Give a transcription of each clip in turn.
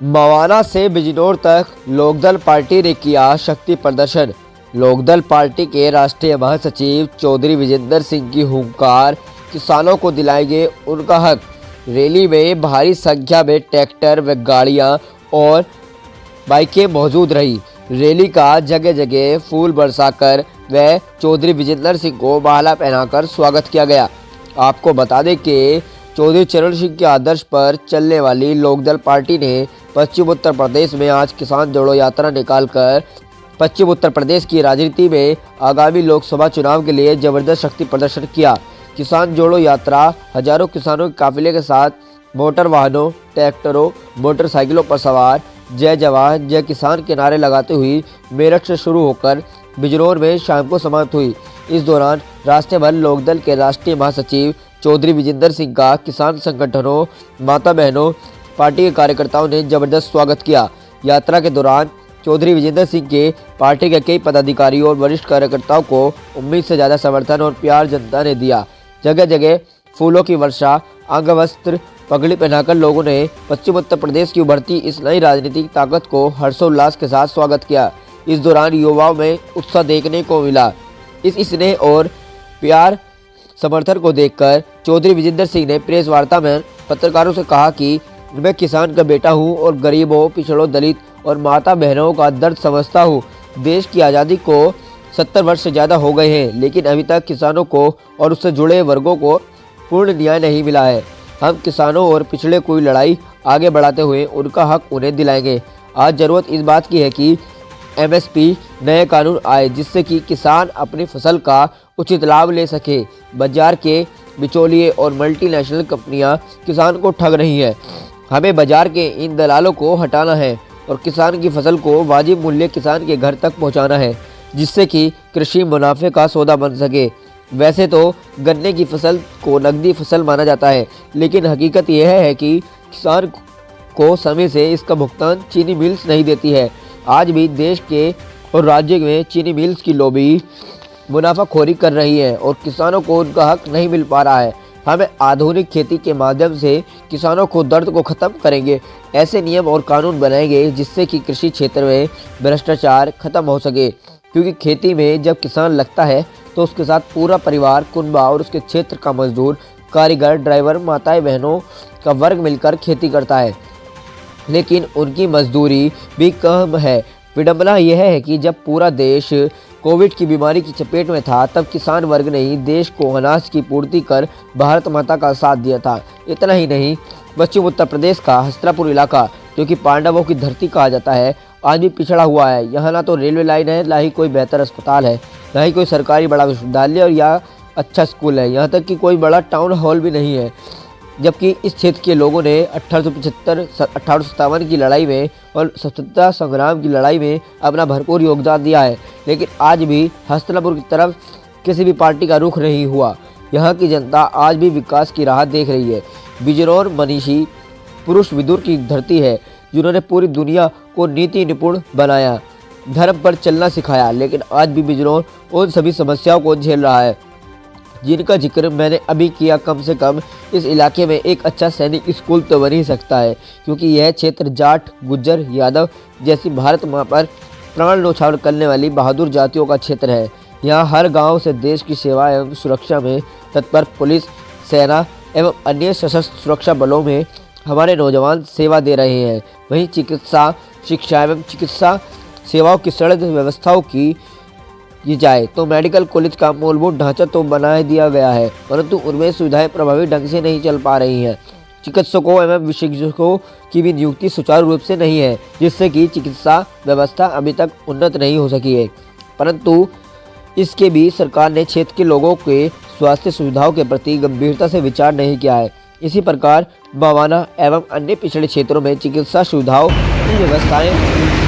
मवाना से बिजनौर तक लोकदल पार्टी ने किया शक्ति प्रदर्शन। लोकदल पार्टी के राष्ट्रीय महासचिव चौधरी विजेंद्र सिंह की हुंकार, किसानों को दिलाएंगे उनका हक। रैली में भारी संख्या में ट्रैक्टर व गाड़ियां और बाइकें मौजूद रही। रैली का जगह जगह फूल बरसाकर व चौधरी विजेंद्र सिंह को माला पहनाकर स्वागत किया गया। आपको बता दें कि चौधरी चरण सिंह के आदर्श पर चलने वाली लोकदल पार्टी ने पश्चिम उत्तर प्रदेश में आज किसान जोड़ो यात्रा निकालकर पश्चिम उत्तर प्रदेश की राजनीति में आगामी लोकसभा चुनाव के लिए जबरदस्त शक्ति प्रदर्शन किया। किसान जोड़ो यात्रा हजारों किसानों के काफिले के साथ मोटर वाहनों, ट्रैक्टरों, मोटरसाइकिलों पर सवार जय जवान जय किसान के नारे लगाते हुए मेरठ से शुरू होकर बिजनौर में शाम को समाप्त हुई। इस दौरान राष्ट्रीय भर लोकदल के राष्ट्रीय महासचिव चौधरी विजेंद्र सिंह का किसान संगठनों, माता बहनों, पार्टी के कार्यकर्ताओं ने जबरदस्त स्वागत किया। यात्रा के दौरान चौधरी विजेंद्र सिंह के पार्टी के कई पदाधिकारियों और वरिष्ठ कार्यकर्ताओं को उम्मीद से ज़्यादा समर्थन और प्यार जनता ने दिया। जगह जगह फूलों की वर्षा, अंग वस्त्र, पगड़ी पहनाकर लोगों ने पश्चिम उत्तर प्रदेश की उभरती इस नई राजनीतिक ताकत को हर्षोल्लास के साथ स्वागत किया। इस दौरान युवाओं में उत्साह देखने को मिला। इस स्नेह और प्यार समर्थन को देखकर चौधरी विजेंद्र सिंह ने प्रेस वार्ता में पत्रकारों से कहा कि मैं किसान का बेटा हूं और गरीबों, पिछड़ों, दलित और माता बहनों का दर्द समझता हूं। देश की आज़ादी को 70 वर्ष से ज़्यादा हो गए हैं, लेकिन अभी तक किसानों को और उससे जुड़े वर्गों को पूर्ण न्याय नहीं मिला है। हम किसानों और पिछड़े की लड़ाई आगे बढ़ाते हुए उनका हक उन्हें दिलाएंगे। आज ज़रूरत इस बात की है कि एमएसपी नए कानून आए जिससे कि किसान अपनी फसल का उचित लाभ ले सके। बाजार के बिचौलिए और मल्टीनेशनल कंपनियां किसान को ठग रही हैं। हमें बाजार के इन दलालों को हटाना है और किसान की फसल को वाजिब मूल्य किसान के घर तक पहुंचाना है, जिससे कि कृषि मुनाफे का सौदा बन सके। वैसे तो गन्ने की फसल को नकदी फसल माना जाता है, लेकिन हकीकत यह है कि किसान को समय से इसका भुगतान चीनी मिल्स नहीं देती है। आज भी देश के और राज्य में चीनी मिल्स की लॉबी मुनाफाखोरी कर रही है और किसानों को उनका हक नहीं मिल पा रहा है। हमें आधुनिक खेती के माध्यम से किसानों को दर्द को ख़त्म करेंगे। ऐसे नियम और कानून बनाएंगे जिससे कि कृषि क्षेत्र में भ्रष्टाचार खत्म हो सके, क्योंकि खेती में जब किसान लगता है तो उसके साथ पूरा परिवार, कुनबा और उसके क्षेत्र का मजदूर, कारीगर, ड्राइवर, माताएं बहनों का वर्ग मिलकर खेती करता है, लेकिन उनकी मजदूरी भी कम है। विडंबना यह है कि जब पूरा देश कोविड की बीमारी की चपेट में था, तब किसान वर्ग ने ही देश को अनाज की पूर्ति कर भारत माता का साथ दिया था। इतना ही नहीं, पश्चिम उत्तर प्रदेश का हस्तिनापुर इलाका, जो कि पांडवों की धरती कहा जाता है, आज भी पिछड़ा हुआ है। यहाँ ना तो रेलवे लाइन है, ना ही कोई बेहतर अस्पताल है, ना ही कोई सरकारी बड़ा विश्वविद्यालय और या अच्छा स्कूल है, यहाँ तक कि कोई बड़ा टाउन हॉल भी नहीं है। जबकि इस क्षेत्र के लोगों ने 1857 की लड़ाई में और स्वतंत्रता संग्राम की लड़ाई में अपना भरपूर योगदान दिया है, लेकिन आज भी हस्तिनापुर की तरफ किसी भी पार्टी का रुख नहीं हुआ। यहाँ की जनता आज भी विकास की राह देख रही है। बिजनौर मनीषी पुरुष विदुर की धरती है, जिन्होंने पूरी दुनिया को नीति निपुण बनाया, धर्म पर चलना सिखाया, लेकिन आज भी बिजनौर उन सभी समस्याओं को झेल रहा है जिनका जिक्र मैंने अभी किया। कम से कम इस इलाके में एक अच्छा सैनिक स्कूल तो बन ही सकता है, क्योंकि यह क्षेत्र जाट, गुज्जर, यादव जैसी भारत माँ पर प्राण न्यौछावर करने वाली बहादुर जातियों का क्षेत्र है। यहाँ हर गांव से देश की सेवा एवं सुरक्षा में तत्पर पुलिस, सेना एवं अन्य सशस्त्र सुरक्षा बलों में हमारे नौजवान सेवा दे रहे हैं। वहीं चिकित्सा, शिक्षा एवं चिकित्सा सेवाओं की सड़क व्यवस्थाओं की जाए तो मेडिकल कॉलेज का मूलभूत ढांचा तो बना दिया गया है, परंतु उनमें सुविधाएं प्रभावी ढंग से नहीं चल पा रही हैं। चिकित्सकों एवं विशेषज्ञों की भी नियुक्ति सुचारू रूप से नहीं है, जिससे कि चिकित्सा व्यवस्था अभी तक उन्नत नहीं हो सकी है। परंतु इसके भी सरकार ने क्षेत्र के लोगों के स्वास्थ्य सुविधाओं के प्रति गंभीरता से विचार नहीं किया है। इसी प्रकार मवाना एवं अन्य पिछड़े क्षेत्रों में चिकित्सा सुविधाओं की व्यवस्थाएं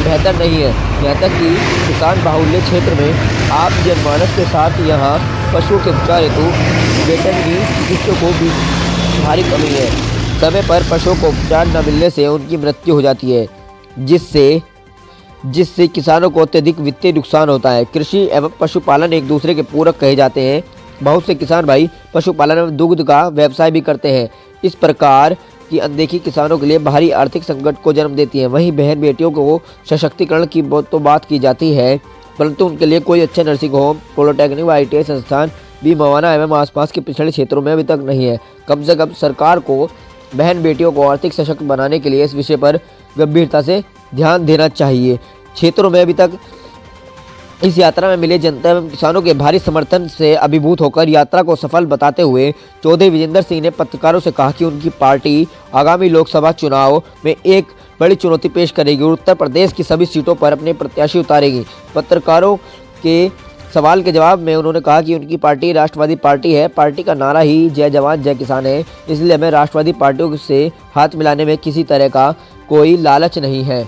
बेहतर नहीं है। यहाँ तक कि किसान बाहुल्य क्षेत्र में आप जनमानस के साथ यहाँ पशुओं के उपचार हेतु वेटरनरी चिकित्सकों की भारी कमी है। समय पर पशुओं को उपचार न मिलने से उनकी मृत्यु हो जाती है, जिससे किसानों को अत्यधिक वित्तीय नुकसान होता है। कृषि एवं पशुपालन एक दूसरे के पूरक कहे जाते हैं। बहुत से किसान भाई पशुपालन एवं दुग्ध का व्यवसाय भी करते हैं। इस प्रकार की अनदेखी किसानों के लिए भारी आर्थिक संकट को जन्म देती है। वहीं बहन बेटियों को सशक्तिकरण की तो बात की जाती है, परंतु उनके लिए कोई अच्छा नर्सिंग होम, पॉलिटेक्निक व ITI संस्थान भी मवाना एवं आसपास के पिछड़े क्षेत्रों में अभी तक नहीं है। कम से कम सरकार को बहन बेटियों को आर्थिक सशक्त बनाने के लिए इस विषय पर गंभीरता से ध्यान देना चाहिए। क्षेत्रों में अभी तक इस यात्रा में मिले जनता एवं किसानों के भारी समर्थन से अभिभूत होकर यात्रा को सफल बताते हुए चौधरी विजेंद्र सिंह ने पत्रकारों से कहा कि उनकी पार्टी आगामी लोकसभा चुनाव में एक बड़ी चुनौती पेश करेगी और उत्तर प्रदेश की सभी सीटों पर अपने प्रत्याशी उतारेगी। पत्रकारों के सवाल के जवाब में उन्होंने कहा कि उनकी पार्टी राष्ट्रवादी पार्टी है। पार्टी का नारा ही जय जवान जय किसान है, इसलिए हमें राष्ट्रवादी पार्टियों से हाथ मिलाने में किसी तरह का कोई लालच नहीं है।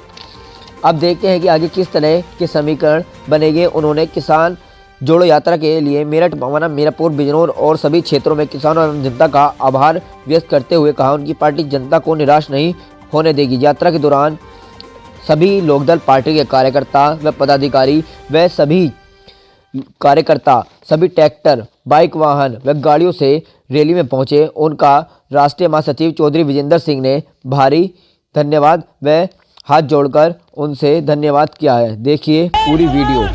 अब देखते हैं कि आगे किस तरह के समीकरण बनेंगे। उन्होंने किसान जोड़ो यात्रा के लिए मेरठ, मवाना, मीरापुर, बिजनौर और सभी क्षेत्रों में किसानों एवं जनता का आभार व्यक्त करते हुए कहा उनकी पार्टी जनता को निराश नहीं होने देगी। यात्रा के दौरान सभी लोकदल पार्टी के कार्यकर्ता व पदाधिकारी व सभी ट्रैक्टर, बाइक, वाहन व गाड़ियों से रैली में पहुंचे। उनका राष्ट्रीय महासचिव चौधरी विजेंद्र सिंह ने भारी धन्यवाद व हाथ जोड़कर उनसे धन्यवाद किया है। देखिए पूरी वीडियो।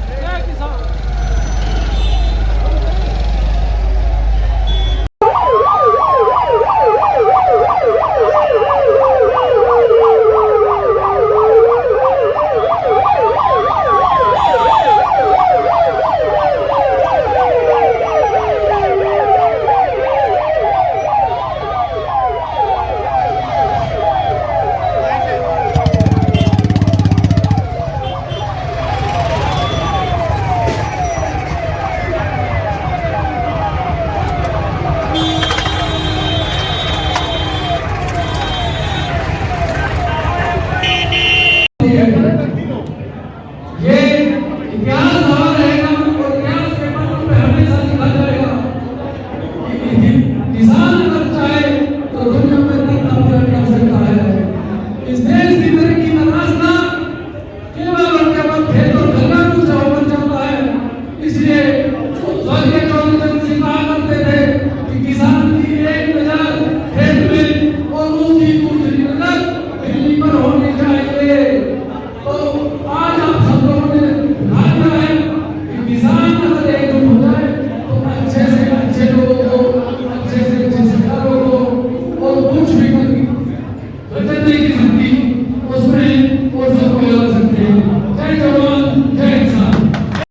ये